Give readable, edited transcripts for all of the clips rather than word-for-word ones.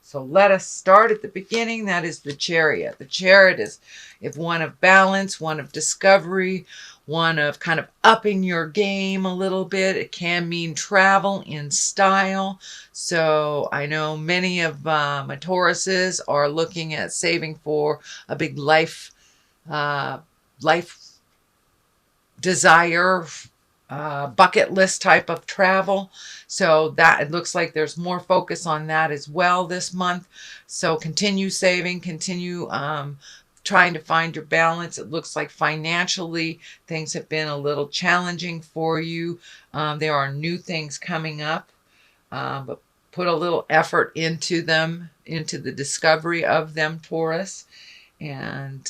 So let us start at the beginning. That is the Chariot. The Chariot is if one of balance, one of discovery, one of kind of upping your game a little bit. It can mean travel in style. So I know many of my Tauruses are looking at saving for a big life desire, bucket list type of travel. So that it looks like there's more focus on that as well this month. So continue saving, continue trying to find your balance. It looks like financially things have been a little challenging for you. There are new things coming up, but put a little effort into them, into the discovery of them, Taurus. And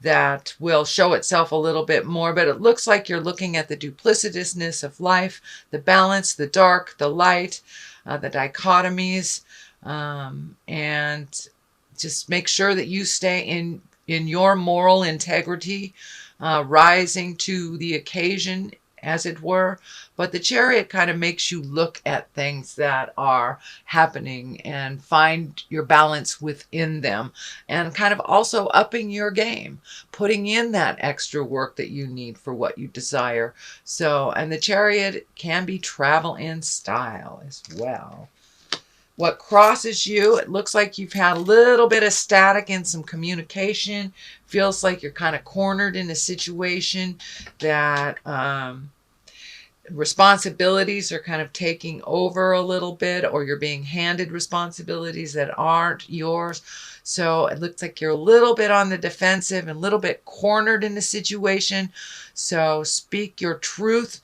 that will show itself a little bit more, but it looks like you're looking at the duplicitousness of life, the balance, the dark, the light, the dichotomies, and just make sure that you stay in your moral integrity, rising to the occasion, as it were. But the Chariot kind of makes you look at things that are happening and find your balance within them, and kind of also upping your game, putting in that extra work that you need for what you desire. So, and the Chariot can be travel in style as well. What crosses you, it looks like you've had a little bit of static in some communication. Feels like you're kind of cornered in a situation that responsibilities are kind of taking over a little bit, or you're being handed responsibilities that aren't yours. So it looks like you're a little bit on the defensive and a little bit cornered in the situation. So speak your truth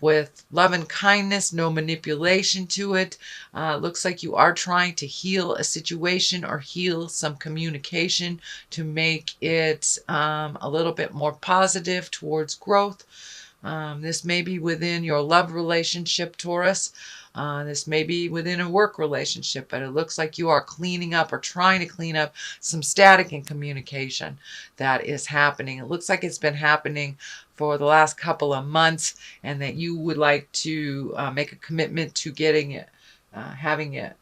with love and kindness, no manipulation to it. Looks like you are trying to heal a situation or heal some communication to make it a little bit more positive towards growth. This may be within your love relationship, Taurus. This may be within a work relationship, but it looks like you are cleaning up or trying to clean up some static in communication that is happening. It looks like it's been happening for the last couple of months, and that you would like to make a commitment to getting it, having it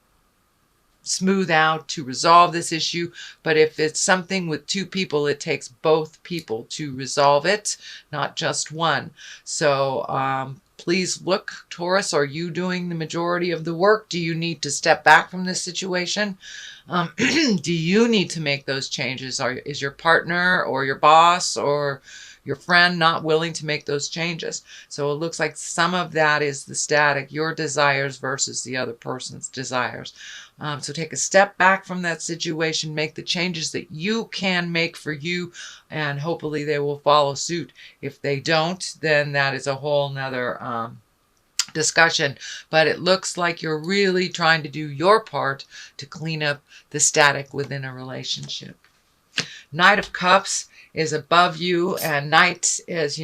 smooth out to resolve this issue. But if it's something with two people, it takes both people to resolve it, not just one. So please look, Taurus, are you doing the majority of the work? Do you need to step back from this situation? Do you need to make those changes? Is your partner or your boss or your friend not willing to make those changes? So it looks like some of that is the static, your desires versus the other person's desires. So take a step back from that situation, make the changes that you can make for you, and hopefully they will follow suit. If they don't, then that is a whole nother discussion. But it looks like you're really trying to do your part to clean up the static within a relationship. Knight of Cups is above you, and Knight is,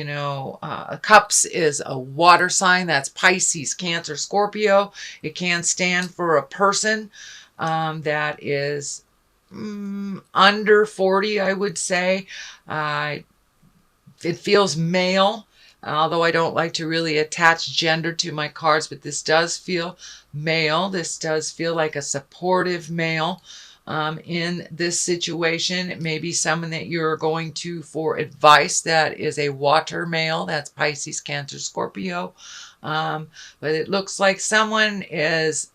Cups is a water sign. That's Pisces, Cancer, Scorpio. It can stand for a person that is under 40, I would say. It feels male, although I don't like to really attach gender to my cards, but this does feel male. This does feel like a supportive male. In this situation, it may be someone that you're going to for advice that is a water male. That's Pisces, Cancer, Scorpio. But it looks like someone is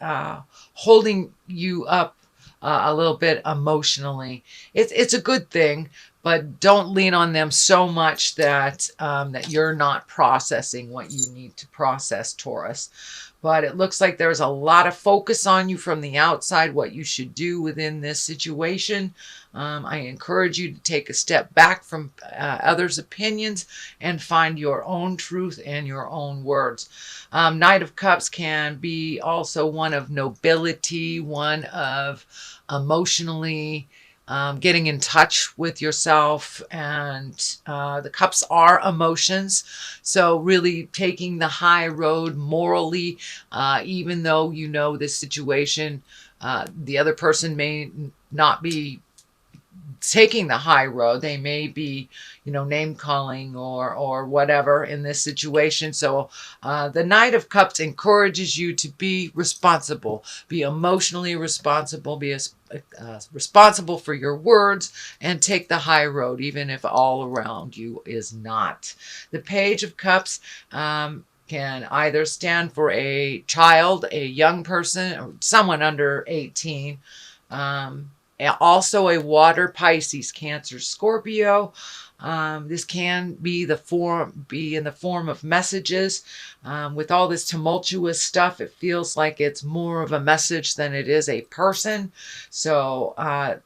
holding you up a little bit emotionally. It's a good thing, but don't lean on them so much that that you're not processing what you need to process, Taurus. But it looks like there's a lot of focus on you from the outside, what you should do within this situation. I encourage you to take a step back from others' opinions and find your own truth and your own words. Knight of Cups can be also one of nobility, one of emotionally getting in touch with yourself, and the cups are emotions. So really taking the high road morally, even though you know this situation, the other person may not be taking the high road. They may be, name calling or whatever in this situation. So the Knight of Cups encourages you to be responsible, be emotionally responsible, be responsible for your words, and take the high road, even if all around you is not. The Page of Cups can either stand for a child, a young person, or someone under 18. Also a water, Pisces, Cancer, Scorpio. This can be in the form of messages. With all this tumultuous stuff, it feels like it's more of a message than it is a person. So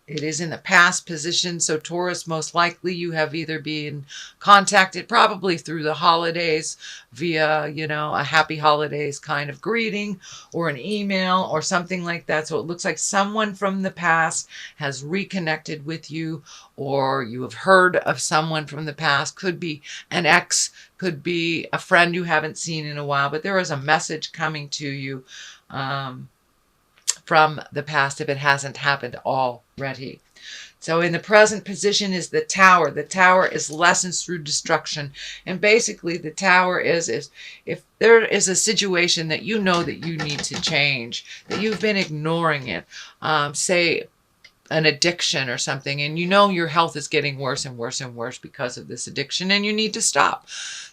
it is in the past position. So Taurus, most likely you have either been contacted probably through the holidays via, a happy holidays kind of greeting or an email or something like that. So it looks like someone from the past has reconnected with you, or you have heard of someone from the past. Could be an ex, could be a friend you haven't seen in a while, but there is a message coming to you from the past if it hasn't happened already. So in the present position is the Tower. The Tower is lessons through destruction. And basically the Tower is if there is a situation that you know that you need to change, that you've been ignoring it, say an addiction or something, and your health is getting worse and worse and worse because of this addiction, and you need to stop.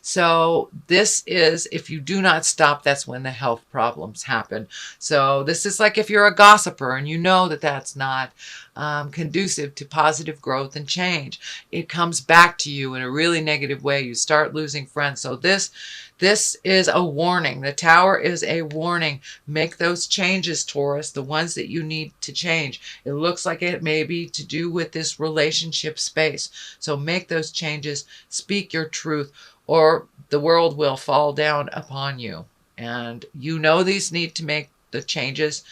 So this is, if you do not stop, that's when the health problems happen. So this is like if you're a gossiper and you know that that's not conducive to positive growth and change. It comes back to you in a really negative way. You start losing friends. So this is a warning. The Tower is a warning. Make those changes, Taurus, the ones that you need to change. It looks like it may be to do with this relationship space. So make those changes. Speak your truth, or the world will fall down upon you. And these need to make the changes.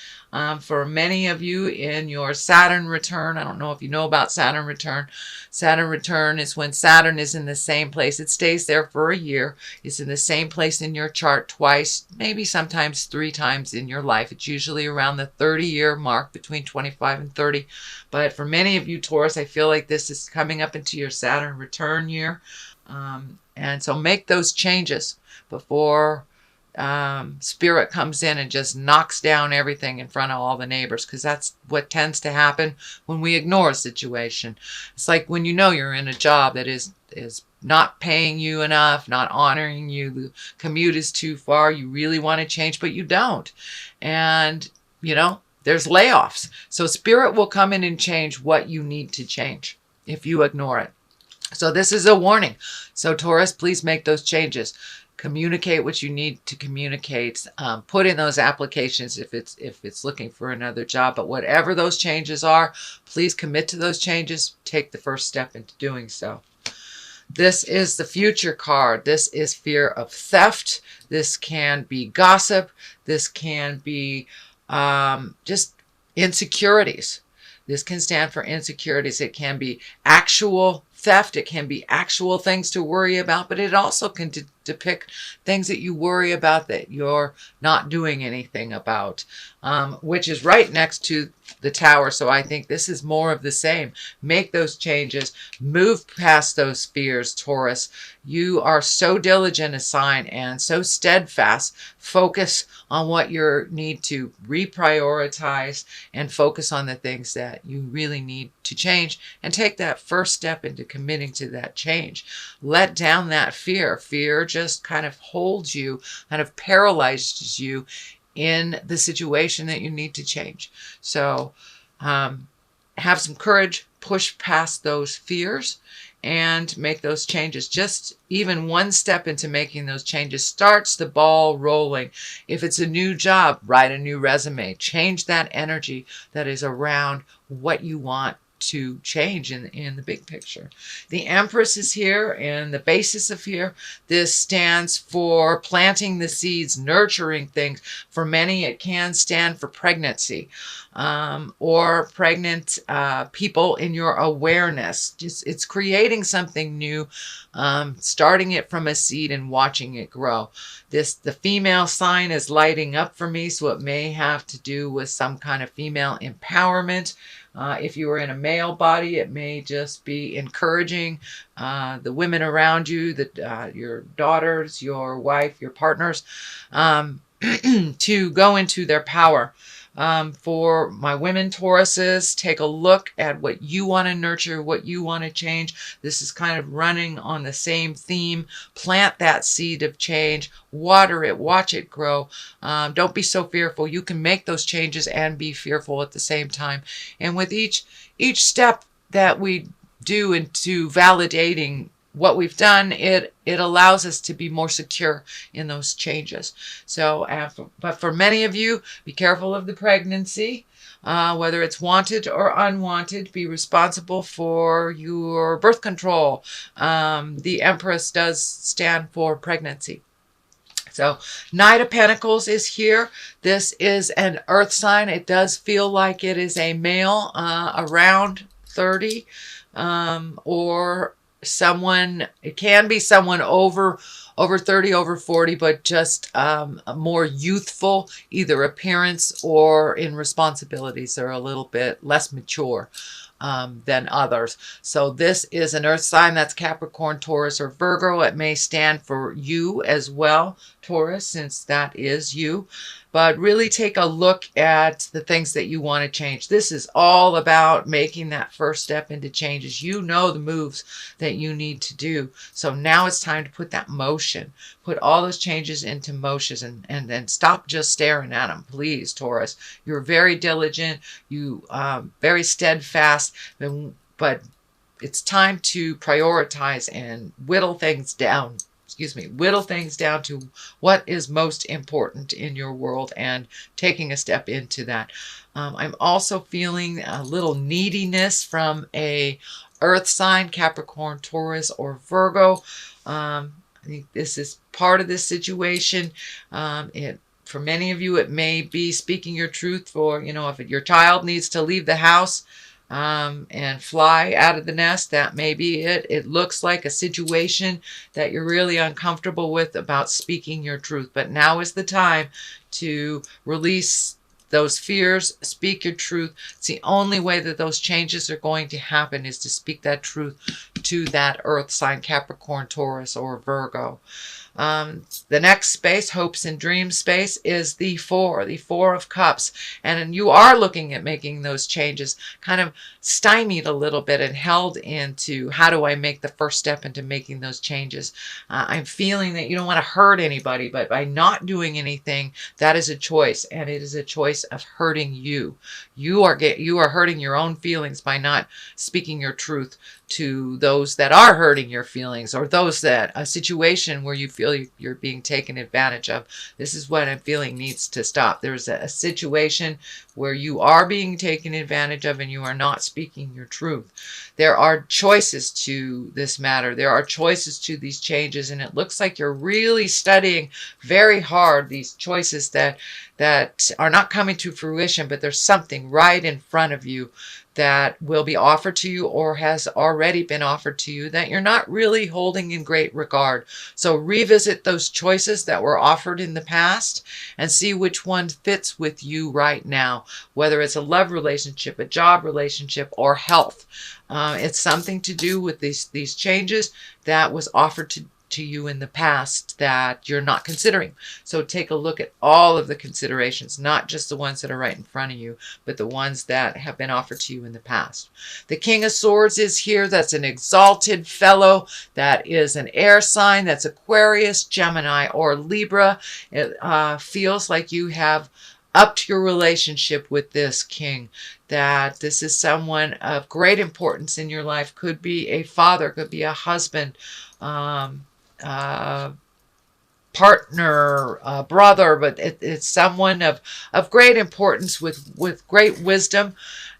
For many of you in your Saturn return, I don't know if you know about Saturn return. Saturn return is when Saturn is in the same place. It stays there for a year. It's in the same place in your chart twice, maybe sometimes 3 times in your life. It's usually around the 30-year mark, between 25 and 30. But for many of you, Taurus, I feel like this is coming up into your Saturn return year. And so make those changes before Spirit comes in and just knocks down everything in front of all the neighbors, because that's what tends to happen when we ignore a situation. It's like when you're in a job that is not paying you enough, not honoring you, the commute is too far, you really want to change, but you don't. And, there's layoffs. So Spirit will come in and change what you need to change if you ignore it. So this is a warning. So Taurus, please make those changes. Communicate what you need to communicate. Put in those applications if it's looking for another job. But whatever those changes are, please commit to those changes. Take the first step into doing so. This is the Future card. This is fear of theft. This can be gossip. This can be just insecurities. This can stand for insecurities. It can be actual theft. It can be actual things to worry about, but it also can depict things that you worry about that you're not doing anything about, which is right next to the Tower. So I think this is more of the same. Make those changes. Move past those fears, Taurus. You are so diligent a sign and so steadfast. Focus on what you need to reprioritize and focus on the things that you really need to change, and take that first step into committing to that change. Let down that fear. Fear just kind of holds you, kind of paralyzes you in the situation that you need to change. So have some courage, push past those fears, and make those changes. Just even one step into making those changes starts the ball rolling. If it's a new job, write a new resume. Change that energy that is around what you want to change in the big picture. The Empress is here, and the basis of here, this stands for planting the seeds, nurturing things. For many, it can stand for pregnancy, or pregnant people in your awareness. It's creating something new, starting it from a seed and watching it grow. The female sign is lighting up for me, so it may have to do with some kind of female empowerment. If you are in a male body, it may just be encouraging the women around you, your daughters, your wife, your partners, to go into their power. For my women Tauruses, take a look at what you want to nurture, what you want to change. This is kind of running on the same theme. Plant that seed of change, water it, watch it grow. Don't be so fearful. You can make those changes and be fearful at the same time. And with each step that we do into validating what we've done, it allows us to be more secure in those changes. So, but for many of you, be careful of the pregnancy, whether it's wanted or unwanted. Be responsible for your birth control. The Empress does stand for pregnancy. So Knight of Pentacles is here. This is an earth sign. It does feel like it is a male around 30, or someone, it can be someone over 30, over 40, but just more youthful, either appearance or in responsibilities. They're a little bit less mature than others. So this is an earth sign. That's Capricorn, Taurus, or Virgo. It may stand for you as well, Taurus, since that is you. But really take a look at the things that you want to change. This is all about making that first step into changes. You know the moves that you need to do. So now it's time to put that motion. Put all those changes into motion, and then stop just staring at them, please, Taurus. You're very diligent. You very steadfast. But it's time to prioritize and whittle things down. Whittle things down to what is most important in your world and taking a step into that. I'm also feeling a little neediness from a earth sign, Capricorn, Taurus, or Virgo. I think this is part of this situation. For many of you, it may be speaking your truth. For, if your child needs to leave the house and fly out of the nest, that may be it. It looks like a situation that you're really uncomfortable with about speaking your truth. But now is the time to release those fears, speak your truth. It's the only way that those changes are going to happen, is to speak that truth to that earth sign, Capricorn, Taurus, or Virgo. The next space, hopes and dreams space, is the Four of Cups. And you are looking at making those changes, kind of stymied a little bit and held into, how do I make the first step into making those changes? I'm feeling that you don't want to hurt anybody, but by not doing anything, that is a choice, and it is a choice of hurting you. You are hurting your own feelings by not speaking your truth to those that are hurting your feelings, or those that, a situation where you feel you're being taken advantage of. This is what I'm feeling needs to stop. There's a situation where you are being taken advantage of and you are not speaking your truth. There are choices to this matter. There are choices to these changes, and it looks like you're really studying very hard these choices that are not coming to fruition, but there's something right in front of you that will be offered to you, or has already been offered to you, that you're not really holding in great regard. So revisit those choices that were offered in the past and see which one fits with you right now, whether it's a love relationship, a job relationship, or health. It's something to do with these changes that was offered to you in the past that you're not considering. So take a look at all of the considerations, not just the ones that are right in front of you, but the ones that have been offered to you in the past. The King of Swords is here. That's an exalted fellow. That is an air sign. That's Aquarius, Gemini, or Libra. It feels like you have upped your relationship with this king, that this is someone of great importance in your life. Could be a father, could be a husband, partner, brother, but it's someone of great importance with great wisdom,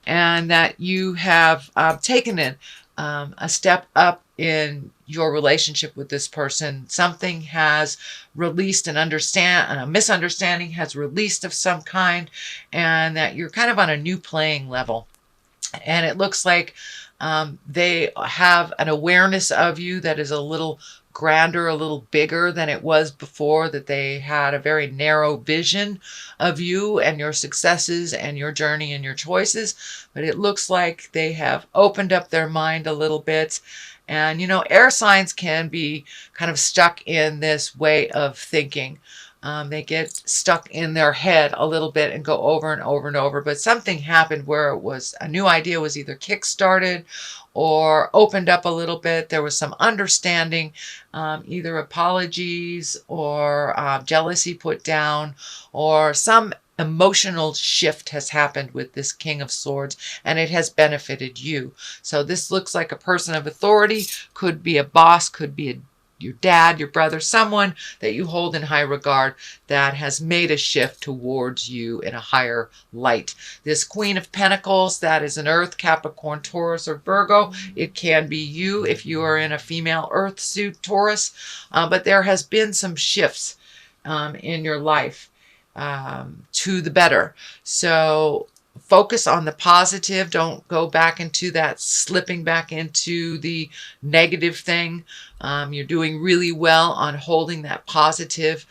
and that you have taken a step up in your relationship with this person. Something has released, a misunderstanding has released of some kind, and that you're kind of on a new playing level. And it looks like they have an awareness of you that is a little grander, a little bigger than it was before, that they had a very narrow vision of you and your successes and your journey and your choices. But it looks like they have opened up their mind a little bit. And, air signs can be kind of stuck in this way of thinking. They get stuck in their head a little bit and go over and over and over. But something happened where it was a new idea was either kick-started or opened up a little bit. There was some understanding, either apologies or jealousy put down, or some emotional shift has happened with this King of Swords, and it has benefited you. So this looks like a person of authority, could be a boss, could be your dad, your brother, someone that you hold in high regard that has made a shift towards you in a higher light. This Queen of Pentacles, that is an Earth, Capricorn, Taurus, or Virgo. It can be you if you are in a female Earth suit, Taurus. But there has been some shifts in your life to the better. So focus on the positive. Don't go back into that, slipping back into the negative thing. You're doing really well on holding that positive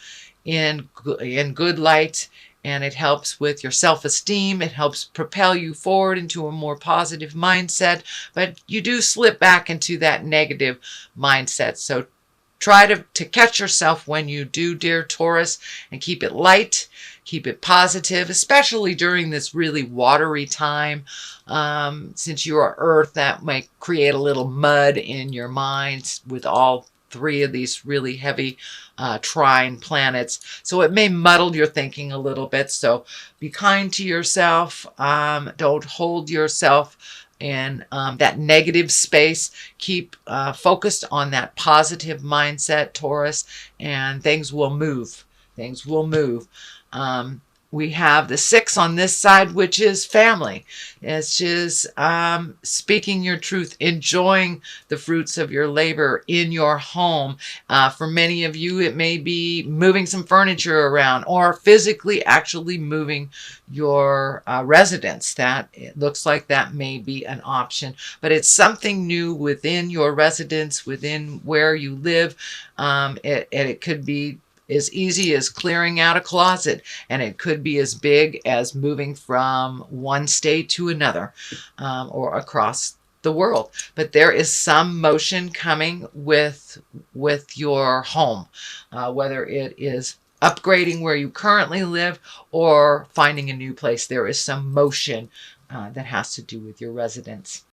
in good light, and it helps with your self-esteem. It helps propel you forward into a more positive mindset, but you do slip back into that negative mindset. So try to catch yourself when you do, dear Taurus, and keep it light, keep it positive, especially during this really watery time. Since you are Earth, that might create a little mud in your minds with all three of these really heavy trine planets. So it may muddle your thinking a little bit. So be kind to yourself. Don't hold yourself in that negative space. Keep focused on that positive mindset, Taurus, and things will move. Things will move. We have the 6 on this side, which is family. It's just speaking your truth, enjoying the fruits of your labor in your home. For many of you, it may be moving some furniture around or physically actually moving your residence. That it looks like that may be an option, but it's something new within your residence, within where you live. It could be as easy as clearing out a closet, and it could be as big as moving from one state to another, or across the world. But there is some motion coming with your home, whether it is upgrading where you currently live or finding a new place. There is some motion that has to do with your residence.